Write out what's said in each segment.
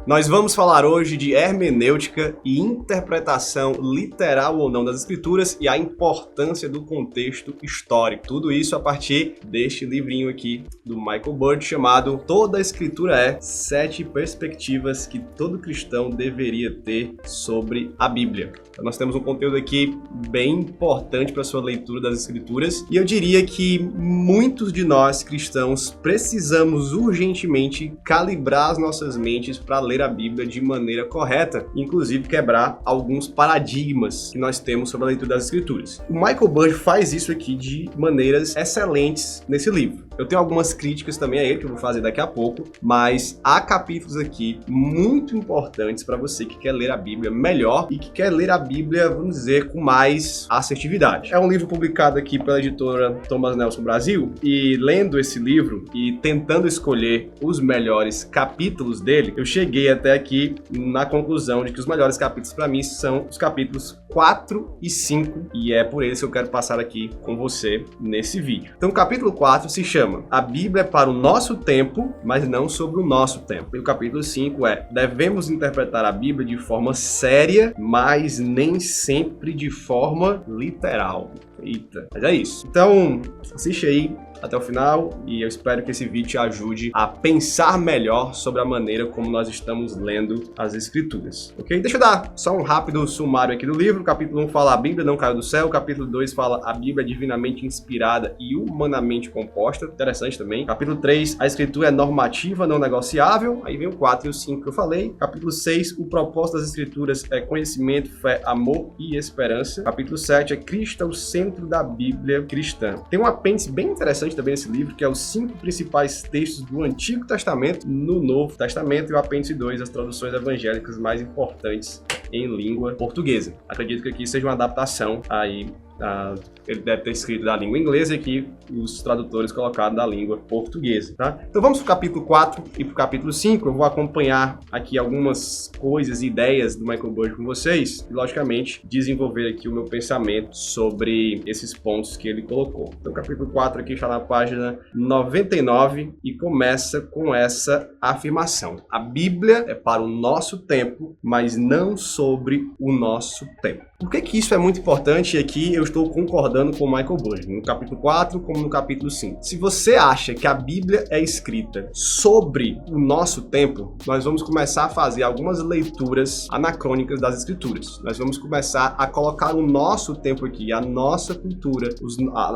Nós vamos falar hoje de hermenêutica e interpretação literal ou não das escrituras e a importância do contexto histórico. Tudo isso a partir deste livrinho aqui do Michael Bird chamado Toda a Escritura é 7 perspectivas que todo cristão deveria ter sobre a Bíblia. Então nós temos um conteúdo aqui bem importante para a sua leitura das escrituras e eu diria que muitos de nós cristãos precisamos urgentemente calibrar as nossas mentes para ler a Bíblia de maneira correta, inclusive quebrar alguns paradigmas que nós temos sobre a leitura das escrituras. O Michael Bird faz isso aqui de maneiras excelentes nesse livro. Eu tenho algumas críticas também a ele que eu vou fazer daqui a pouco, mas há capítulos aqui muito importantes para você que quer ler a Bíblia melhor e que quer ler a Bíblia, vamos dizer, com mais assertividade. É um livro publicado aqui pela editora Thomas Nelson Brasil e lendo esse livro e tentando escolher os melhores capítulos dele, eu cheguei até aqui na conclusão de que os melhores capítulos para mim são os capítulos 4 e 5 e é por eles que eu quero passar aqui com você nesse vídeo. Então o capítulo 4 se chama A Bíblia é para o nosso tempo, mas não sobre o nosso tempo. E o capítulo 5 é devemos interpretar a Bíblia de forma séria, mas nem sempre de forma literal. Eita, mas é isso. Então, assiste aí até o final e eu espero que esse vídeo te ajude a pensar melhor sobre a maneira como nós estamos lendo as escrituras, ok? Deixa eu dar só um rápido sumário aqui do livro. O capítulo 1 fala a Bíblia não caiu do céu, o capítulo 2 fala a Bíblia é divinamente inspirada e humanamente composta, interessante também. Capítulo 3, a escritura é normativa, não negociável, aí vem o 4 e o 5 que eu falei. Capítulo 6, o propósito das escrituras é conhecimento, fé, amor e esperança. Capítulo 7 é Cristo é o centro da Bíblia cristã. Tem um apêndice bem interessante também nesse livro, que é os 5 principais textos do Antigo Testamento no Novo Testamento e o apêndice 2, as traduções evangélicas mais importantes em língua portuguesa. Acredito que aqui seja uma adaptação aí. Ele deve ter escrito da língua inglesa e aqui os tradutores colocaram da língua portuguesa, tá? Então vamos para o capítulo 4 e para o capítulo 5. Eu vou acompanhar aqui algumas coisas e ideias do Michael Bird com vocês e, logicamente, desenvolver aqui o meu pensamento sobre esses pontos que ele colocou. Então o capítulo 4 aqui está na página 99 e começa com essa afirmação. A Bíblia é para o nosso tempo, mas não sobre o nosso tempo. Por que isso é muito importante? E aqui eu estou concordando com o Michael Bird, no capítulo 4 como no capítulo 5. Se você acha que a Bíblia é escrita sobre o nosso tempo, nós vamos começar a fazer algumas leituras anacrônicas das escrituras. Nós vamos começar a colocar o nosso tempo aqui, a nossa cultura,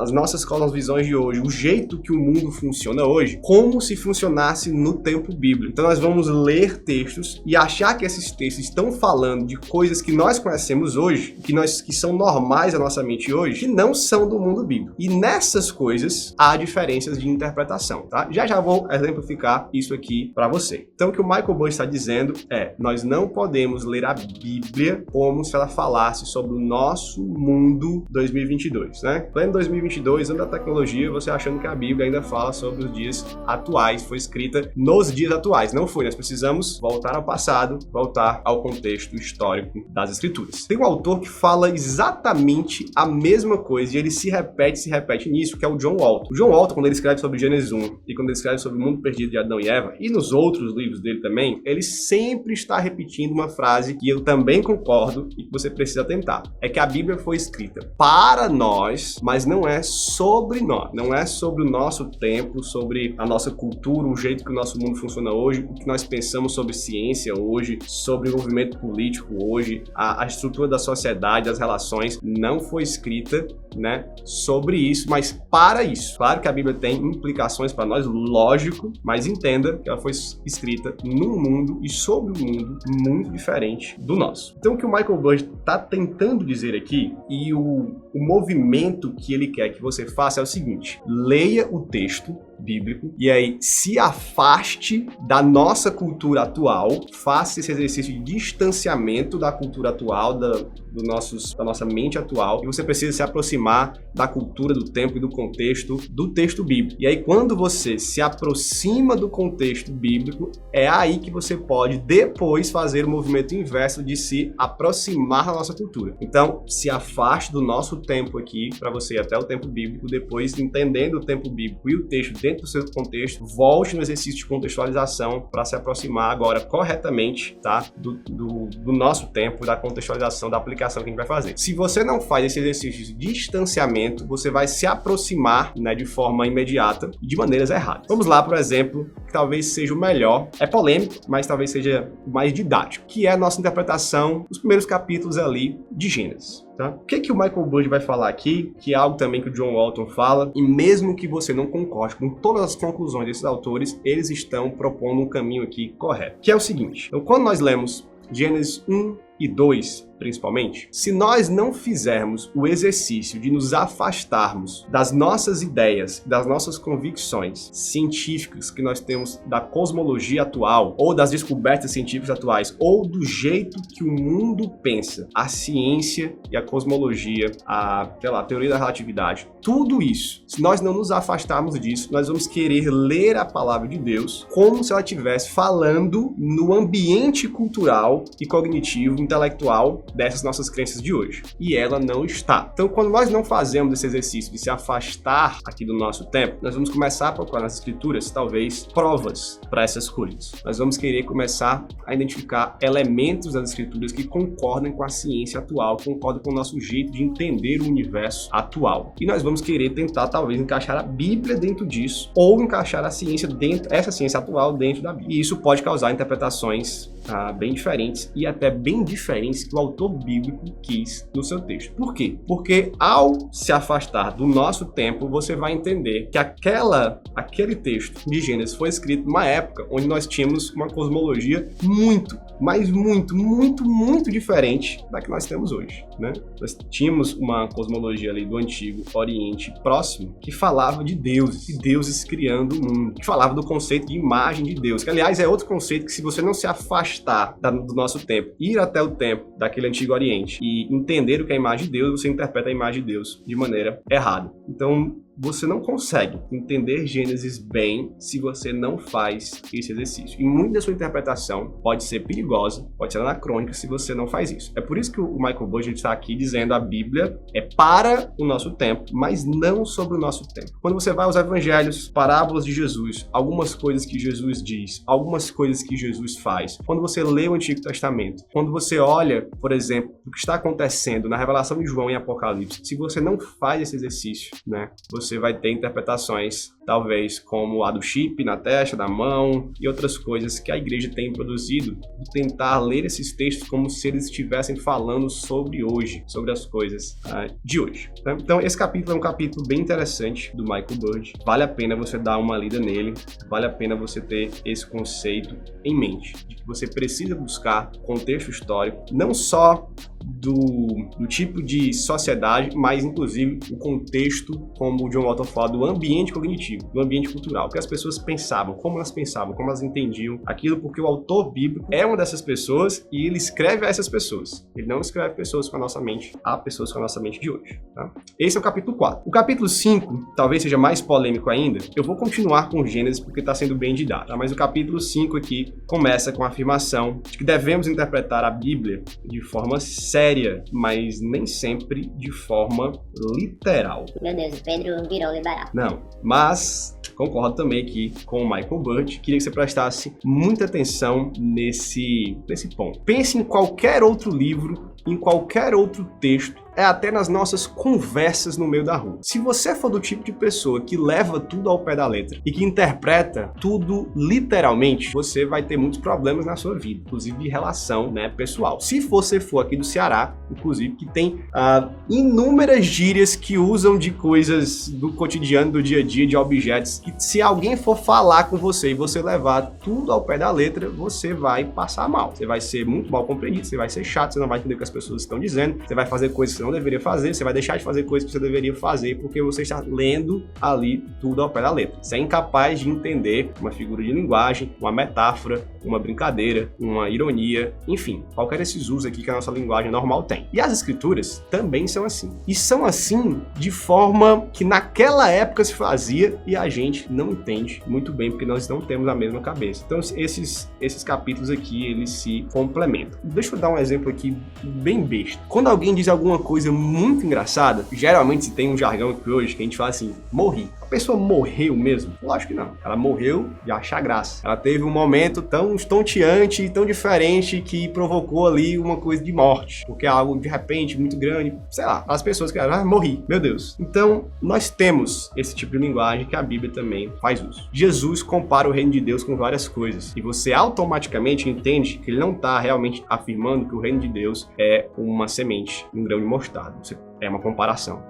as nossas cosmovisões de hoje, o jeito que o mundo funciona hoje, como se funcionasse no tempo bíblico. Então nós vamos ler textos e achar que esses textos estão falando de coisas que nós conhecemos hoje, que são normais à nossa mente hoje, que não são do mundo bíblico. E nessas coisas há diferenças de interpretação, tá? Já vou exemplificar isso aqui para você. Então o que o Michael Bird está dizendo é, nós não podemos ler a Bíblia como se ela falasse sobre o nosso mundo 2022, né? Pleno 2022, ano da tecnologia, você achando que a Bíblia ainda fala sobre os dias atuais, foi escrita nos dias atuais. Não foi, nós precisamos voltar ao passado, voltar ao contexto histórico das escrituras. Tem um autor que fala exatamente a mesma coisa e ele se repete nisso, que é o John Walton. O John Walton, quando ele escreve sobre Gênesis 1 e quando ele escreve sobre o mundo perdido de Adão e Eva, e nos outros livros dele também, ele sempre está repetindo uma frase que eu também concordo e que você precisa atentar. É que a Bíblia foi escrita para nós, mas não é sobre nós. Não é sobre o nosso tempo, sobre a nossa cultura, o jeito que o nosso mundo funciona hoje, o que nós pensamos sobre ciência hoje, sobre o movimento político hoje, a estrutura da sociedade, das relações, não foi escrita, né, sobre isso, mas para isso. Claro que a Bíblia tem implicações para nós, lógico, mas entenda que ela foi escrita num mundo e sobre um mundo muito diferente do nosso. Então o que o Michael Bird está tentando dizer aqui e o movimento que ele quer que você faça é o seguinte: leia o texto bíblico e aí se afaste da nossa cultura atual, faça esse exercício de distanciamento da cultura atual, da nossa mente atual, e você precisa se aproximar aproximar da cultura do tempo e do contexto do texto bíblico. E aí, quando você se aproxima do contexto bíblico, é aí que você pode depois fazer o movimento inverso de se aproximar da nossa cultura. Então, se afaste do nosso tempo aqui, para você ir até o tempo bíblico, depois, entendendo o tempo bíblico e o texto dentro do seu contexto, volte no exercício de contextualização para se aproximar agora corretamente, tá? do nosso tempo, da contextualização, da aplicação que a gente vai fazer. Se você não faz esse exercício de distanciamento, você vai se aproximar, né, de forma imediata e de maneiras erradas. Vamos lá, por exemplo, que talvez seja o melhor, é polêmico, mas talvez seja o mais didático, que é a nossa interpretação dos primeiros capítulos ali de Gênesis. Tá? O que o Michael Bird vai falar aqui, que é algo também que o John Walton fala, e mesmo que você não concorde com todas as conclusões desses autores, eles estão propondo um caminho aqui correto, que é o seguinte: então, quando nós lemos Gênesis 1 e 2, principalmente, se nós não fizermos o exercício de nos afastarmos das nossas ideias, das nossas convicções científicas que nós temos da cosmologia atual, ou das descobertas científicas atuais, ou do jeito que o mundo pensa, a ciência e a cosmologia, a teoria da relatividade, tudo isso, se nós não nos afastarmos disso, nós vamos querer ler a palavra de Deus como se ela estivesse falando no ambiente cultural e cognitivo, intelectual dessas nossas crenças de hoje. E ela não está. Então, quando nós não fazemos esse exercício de se afastar aqui do nosso tempo, nós vamos começar a procurar nas escrituras, talvez, provas para essas coisas. Nós vamos querer começar a identificar elementos das escrituras que concordam com a ciência atual, concordam com o nosso jeito de entender o universo atual. E nós vamos querer tentar, talvez, encaixar a Bíblia dentro disso, ou encaixar a ciência dentro, essa ciência atual dentro da Bíblia. E isso pode causar interpretações bem diferentes e até bem diferentes que o autor bíblico quis no seu texto. Por quê? Porque ao se afastar do nosso tempo, você vai entender que aquele texto de Gênesis foi escrito numa época onde nós tínhamos uma cosmologia muito diferente da que nós temos hoje, né? Nós tínhamos uma cosmologia ali do Antigo Oriente Próximo que falava de deuses criando o mundo, que falava do conceito de imagem de Deus, que aliás é outro conceito que, se você não se afastar do nosso tempo, ir até o tempo daquele Antigo Oriente e entender o que é a imagem de Deus, você interpreta a imagem de Deus de maneira errada. Então, você não consegue entender Gênesis bem se você não faz esse exercício. E muita da sua interpretação pode ser perigosa, pode ser anacrônica se você não faz isso. É por isso que o Michael Bird está aqui dizendo a Bíblia é para o nosso tempo, mas não sobre o nosso tempo. Quando você vai aos evangelhos, parábolas de Jesus, algumas coisas que Jesus diz, algumas coisas que Jesus faz, quando você lê o Antigo Testamento, quando você olha, por exemplo, o que está acontecendo na revelação de João e Apocalipse, se você não faz esse exercício, né, você vai ter interpretações, talvez como a do chip na testa, da mão e outras coisas que a igreja tem produzido, de tentar ler esses textos como se eles estivessem falando sobre hoje, sobre as coisas de hoje. Tá? Então, esse capítulo é um capítulo bem interessante do Michael Bird. Vale a pena você dar uma lida nele, vale a pena você ter esse conceito em mente, de que você precisa buscar contexto histórico, não só do tipo de sociedade, mas inclusive o contexto, como o John Walton fala, do ambiente cognitivo, do ambiente cultural, o que as pessoas pensavam, como elas entendiam aquilo, porque o autor bíblico é uma dessas pessoas e ele escreve a essas pessoas. Ele não escreve pessoas com a nossa mente, a pessoas com a nossa mente de hoje. Tá? Esse é o capítulo 4. O capítulo 5, talvez seja mais polêmico ainda. Eu vou continuar com Gênesis porque está sendo bem didático, tá? Mas o capítulo 5 aqui começa com a afirmação de que devemos interpretar a Bíblia de forma séria, mas nem sempre de forma literal. Meu Deus, o Pedro virou liberal. Não, mas concordo também aqui com o Michael Bird. Queria que você prestasse muita atenção nesse ponto. Pense em qualquer outro livro, em qualquer outro texto, até nas nossas conversas no meio da rua. Se você for do tipo de pessoa que leva tudo ao pé da letra e que interpreta tudo literalmente, você vai ter muitos problemas na sua vida, inclusive de relação, né, pessoal. Se você for aqui do Ceará, inclusive, que tem inúmeras gírias que usam de coisas do cotidiano, do dia a dia, de objetos, que se alguém for falar com você e você levar tudo ao pé da letra, você vai passar mal. Você vai ser muito mal compreendido, você vai ser chato, você não vai entender o que as pessoas estão dizendo, você vai fazer coisas que você não deveria fazer, você vai deixar de fazer coisas que você deveria fazer porque você está lendo ali tudo ao pé da letra. Você é incapaz de entender uma figura de linguagem, uma metáfora, uma brincadeira, uma ironia, enfim, qualquer desses usos aqui que a nossa linguagem normal tem. E as escrituras também são assim. E são assim de forma que naquela época se fazia e a gente não entende muito bem porque nós não temos a mesma cabeça. Então esses capítulos aqui, eles se complementam. Deixa eu dar um exemplo aqui bem besta. Quando alguém diz alguma coisa muito engraçada, geralmente se tem um jargão aqui hoje que a gente fala assim, morri. A pessoa morreu mesmo? Lógico que não. Ela morreu de achar graça. Ela teve um momento tão estonteante e tão diferente que provocou ali uma coisa de morte. Porque é algo de repente muito grande. Sei lá, as pessoas que morri, meu Deus. Então, nós temos esse tipo de linguagem que a Bíblia também faz uso. Jesus compara o reino de Deus com várias coisas. E você automaticamente entende que ele não está realmente afirmando que o reino de Deus é uma semente, um grão de mostarda. É uma comparação.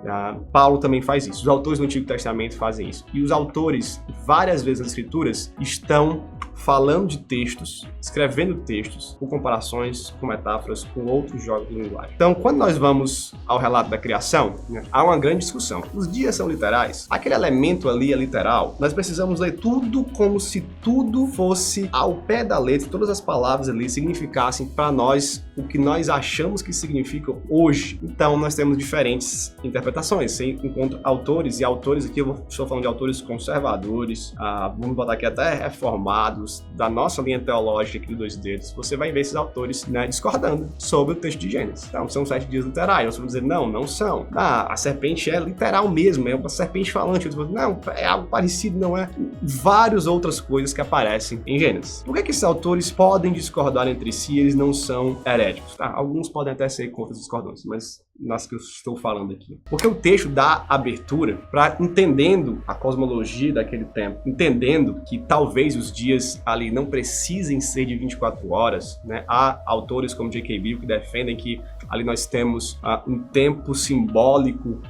Paulo também faz isso. Os autores do Antigo Testamento fazem isso. E os autores, várias vezes nas Escrituras, estão falando de textos, escrevendo textos, com comparações, com metáforas, com outros jogos de linguagem. Então, quando nós vamos ao relato da criação, há uma grande discussão. Os dias são literais? Aquele elemento ali é literal? Nós precisamos ler tudo como se tudo fosse ao pé da letra, todas as palavras ali significassem para nós o que nós achamos que significam hoje. Então, nós temos diferentes interpretações. Você encontra autores, e autores aqui eu estou falando de autores conservadores, vamos botar aqui até reformados, da nossa linha teológica aqui do Dois Dedos. Você vai ver esses autores discordando sobre o texto de Gênesis. Então, são 7 dias literais. Nós vamos dizer, não são. A serpente é literal mesmo, é uma serpente falante. Outros vão dizer, não, é algo parecido, não é? Várias outras coisas que aparecem em Gênesis. Por que esses autores podem discordar entre si e eles não são heréticos? Alguns podem até ser contra as discordâncias, mas nas que eu estou falando aqui. Porque o texto dá abertura para, entendendo a cosmologia daquele tempo, entendendo que talvez os dias ali não precisem ser de 24 horas, né? Há autores como J.K. Bill que defendem que ali nós temos um tempo simbólico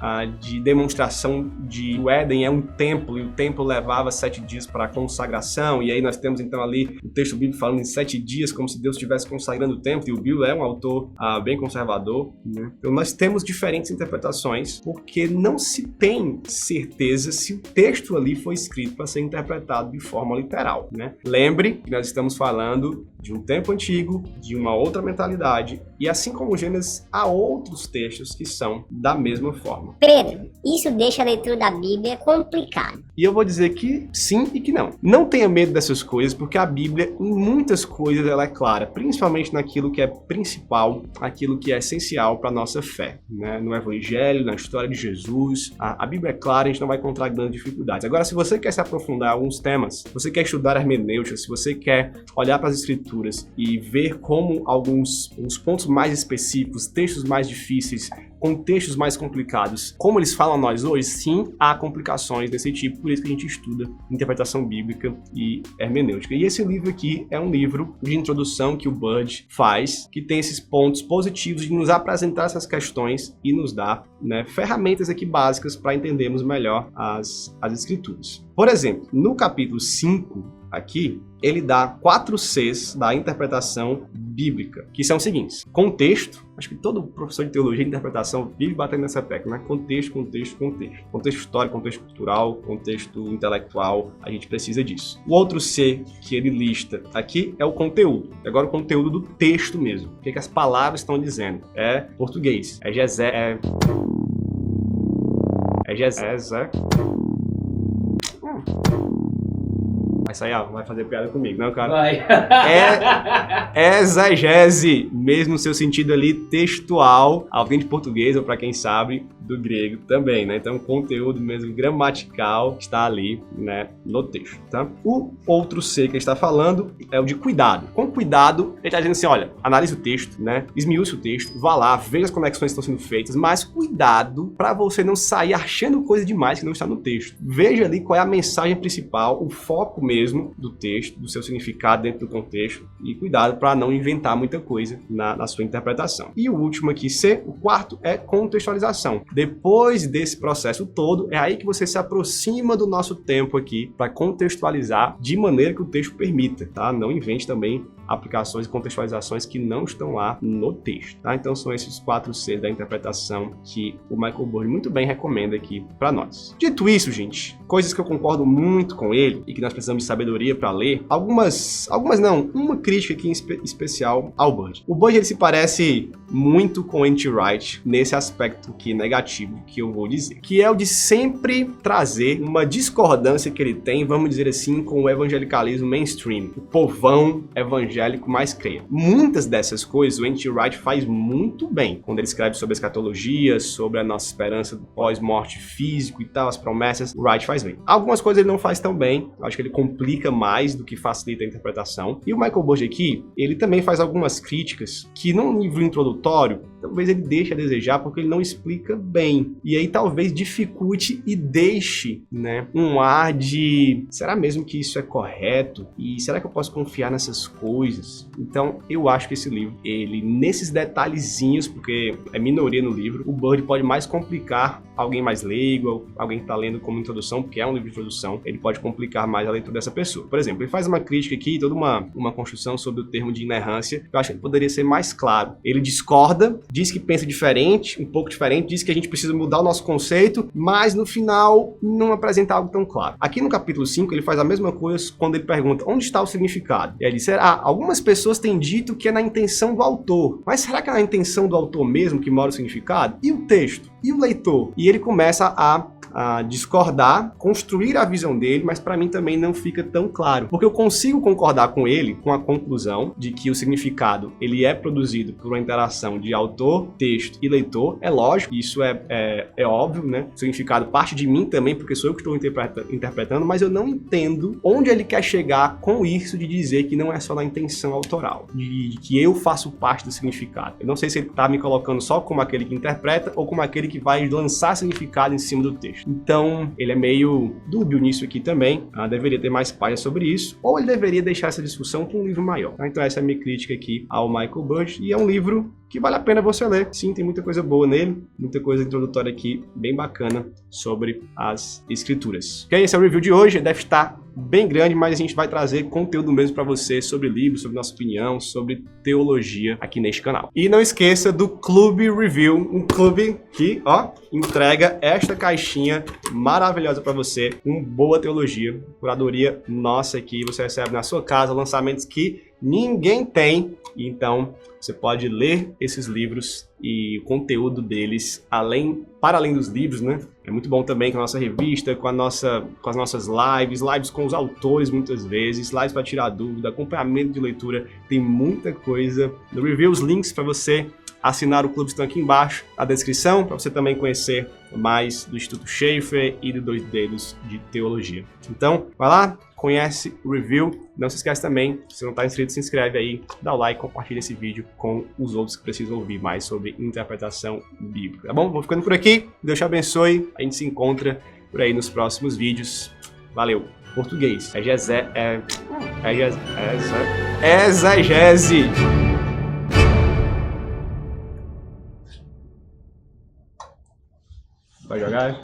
de demonstração de o Éden é um templo e o templo levava 7 dias para a consagração, e aí nós temos então ali o texto bíblico falando em 7 dias como se Deus estivesse consagrando o templo, e o Bill é um autor bem conservador, né? Então nós temos diferentes interpretações porque não se tem certeza se o texto ali foi escrito para ser interpretado de forma literal, né? Lembre que nós estamos falando de um tempo antigo, de uma outra mentalidade, e assim como Gênesis, há outros textos que são da mesma forma. Pedro, isso deixa a leitura da Bíblia complicada. E eu vou dizer que sim e que não. Não tenha medo dessas coisas, porque a Bíblia, em muitas coisas, ela é clara, principalmente naquilo que é principal, aquilo que é essencial para a nossa fé, né? No Evangelho, na história de Jesus, a Bíblia é clara, a gente não vai encontrar grandes dificuldades. Agora, se você quer se aprofundar em alguns temas, você quer estudar hermenêutica, se você quer olhar para as Escrituras e ver como alguns pontos mais específicos, textos mais difíceis, contextos mais complicados, como eles falam a nós hoje, sim, há complicações desse tipo, por isso que a gente estuda interpretação bíblica e hermenêutica. E esse livro aqui é um livro de introdução que o Bud faz, que tem esses pontos positivos de nos apresentar essas questões e nos dar, né, ferramentas aqui básicas para entendermos melhor as Escrituras. Por exemplo, no capítulo 5, aqui, ele dá 4 Cs da interpretação bíblica, que são os seguintes: contexto. Acho que todo professor de teologia e interpretação vive batendo nessa tecla, né? Contexto. Contexto histórico, contexto cultural, contexto intelectual, a gente precisa disso. O outro C que ele lista aqui é o conteúdo. Agora o conteúdo do texto mesmo. O que as palavras estão dizendo? É português. É Gesé. Vai sair, vai fazer piada comigo, não, cara? Vai. É exegese, mesmo no seu sentido ali textual, alguém de português ou para quem sabe, do grego também, né? Então, o conteúdo mesmo gramatical está ali, né, no texto, tá? O outro C que ele está falando é o de cuidado. Com cuidado, ele está dizendo assim, olha, analise o texto, né? Esmiúce o texto, vá lá, veja as conexões que estão sendo feitas, mas cuidado para você não sair achando coisa demais que não está no texto. Veja ali qual é a mensagem principal, o foco mesmo do texto, do seu significado dentro do contexto, e cuidado para não inventar muita coisa na sua interpretação. E o último aqui, C, o quarto, é contextualização. Depois desse processo todo, é aí que você se aproxima do nosso tempo aqui para contextualizar de maneira que o texto permita, tá? Não invente também aplicações e contextualizações que não estão lá no texto, tá? Então são esses 4 Cs da interpretação que o Michael Burry muito bem recomenda aqui para nós. Dito isso, gente, coisas que eu concordo muito com ele e que nós precisamos de sabedoria para ler, algumas não, uma crítica aqui em especial ao Burry. O Burry, ele se parece muito com N.T. Wright nesse aspecto aqui negativo que eu vou dizer, que é o de sempre trazer uma discordância que ele tem, vamos dizer assim, com o evangelicalismo mainstream, o povão evangélico mais creia. Muitas dessas coisas o N.T. Wright faz muito bem, quando ele escreve sobre escatologia, sobre a nossa esperança do pós-morte físico e tal, as promessas, o Wright faz bem. Algumas coisas ele não faz tão bem, acho que ele complica mais do que facilita a interpretação. E o Michael Burry aqui, ele também faz algumas críticas que num livro introdutório, talvez ele deixe a desejar porque ele não explica bem. E aí talvez dificulte e deixe, né, um ar de será mesmo que isso é correto? E será que eu posso confiar nessas coisas? Então eu acho que esse livro, ele nesses detalhezinhos, porque é minoria no livro, o Burry pode mais complicar alguém mais leigo, alguém que está lendo como introdução, porque é um livro de introdução, ele pode complicar mais a leitura dessa pessoa. Por exemplo, ele faz uma crítica aqui, toda uma construção sobre o termo de inerrância, eu acho que ele poderia ser mais claro. Ele discorda, diz que pensa diferente, um pouco diferente, diz que a gente precisa mudar o nosso conceito, mas no final não apresenta algo tão claro. Aqui no capítulo 5, ele faz a mesma coisa quando ele pergunta onde está o significado. E ele diz, algumas pessoas têm dito que é na intenção do autor, mas será que é na intenção do autor mesmo que mora o significado? E o texto? E o leitor? E ele começa a discordar, construir a visão dele, mas para mim também não fica tão claro, porque eu consigo concordar com ele com a conclusão de que o significado ele é produzido por uma interação de autor, texto e leitor. É lógico, isso é óbvio, né? O significado parte de mim também, porque sou eu que estou interpretando, mas eu não entendo onde ele quer chegar com isso de dizer que não é só na intenção autoral, de que eu faço parte do significado. Eu não sei se ele está me colocando só como aquele que interpreta ou como aquele que vai lançar significado em cima do texto. Então, ele é meio dúbio nisso aqui também, deveria ter mais páginas sobre isso, ou ele deveria deixar essa discussão com um livro maior. Então essa é a minha crítica aqui ao Michael Burry, e é um livro que vale a pena você ler. Sim, tem muita coisa boa nele, muita coisa introdutória aqui, bem bacana sobre as escrituras. Ok, esse é o review de hoje, deve estar bem grande, mas a gente vai trazer conteúdo mesmo para você sobre livros, sobre nossa opinião, sobre teologia aqui neste canal. E não esqueça do Clube Review, um clube que, entrega esta caixinha maravilhosa para você, com boa teologia, curadoria nossa aqui, você recebe na sua casa lançamentos que ninguém tem, então você pode ler esses livros e o conteúdo deles para além dos livros, né? É muito bom também com a nossa revista, com as nossas lives com os autores muitas vezes, lives para tirar dúvida, acompanhamento de leitura, tem muita coisa no review. Os links para você assinar o clube estão aqui embaixo na descrição, para você também conhecer mais do Instituto Schaeffer e do Dois Dedos de Teologia. Então, vai lá, conhece o review. Não se esquece também, se você não está inscrito, se inscreve aí, dá o like, compartilha esse vídeo com os outros que precisam ouvir mais sobre interpretação bíblica, tá bom? Vou ficando por aqui, Deus te abençoe, a gente se encontra por aí nos próximos vídeos. Valeu! Português, exegese. Vai jogar?